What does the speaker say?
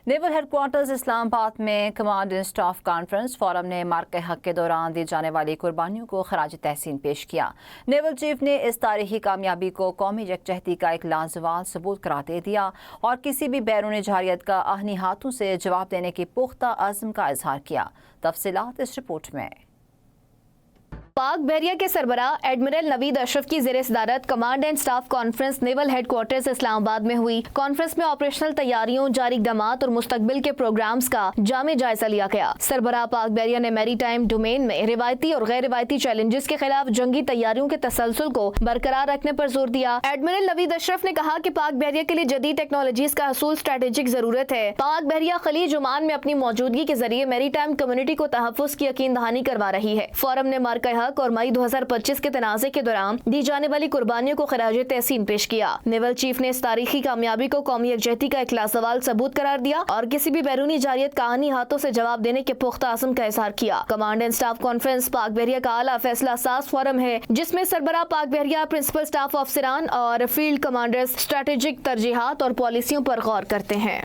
نیول headquarters Islamabad میں command and staff conference forum نے مارکہ حق کے دوران دی جانے والی قربانیوں کو خراج تحسین پیش کیا۔ نیول چیف نے اس تاریخی کامیابی کو قومی یکجہتی کا ایک لازوال ثبوت قرار دے دیا اور کسی بھی بیرون جارحیت کا آہنی ہاتھوں سے جواب دینے کی پختہ عزم کا اظہار کیا۔ تفصیلات اس رپورٹ میں۔ پاک بحریہ کے سربراہ ایڈمرل نوید اشرف کی زیر صدارت command and staff conference naval headquarters Islamabad میں ہوئی۔ کانفرنس میں آپریشنل تیاریوں، جاری اقدامات اور مستقبل کے پروگرامز کا جامع جائزہ لیا گیا۔ سربراہ پاک بحریہ نے میری ٹائم ڈومین میں روایتی اور غیر روایتی چیلنجز کے خلاف جنگی تیاریوں کے تسلسل کو برقرار رکھنے پر زور دیا۔ ایڈمرل نوید اشرف نے کہا کہ پاک بحریہ کے لیے جدید ٹیکنالوجیز کا حصول اسٹریٹجک ضرورت ہے۔ پاک بحریہ خلیج عمان میں اپنی موجودگی کے ذریعے میری ٹائم کمیونٹی کو تحفظ کی یقین دہانی کروا رہی ہے۔ فورم نے مارکہ حق اور مئی 2025 کے تنازع کے دوران دی جانے والی قربانیوں کو خراج تحسین پیش کیا۔ نیول چیف نے اس تاریخی کامیابی کو قومی یکجہتی کا ایک لازوال ثبوت قرار دیا اور کسی بھی بیرونی جارحیت کا آہنی ہاتھوں سے جواب دینے کے پختہ عزم کا اظہار کیا۔ کمانڈ اینڈ اسٹاف کانفرنس پاک بحریہ کا اعلیٰ فیصلہ ساز فورم ہے جس میں سربراہ پاک بحریہ، پرنسپل اسٹاف افسران اور فیلڈ کمانڈرز اسٹریٹجک ترجیحات اور پالیسیوں پر غور کرتے ہیں۔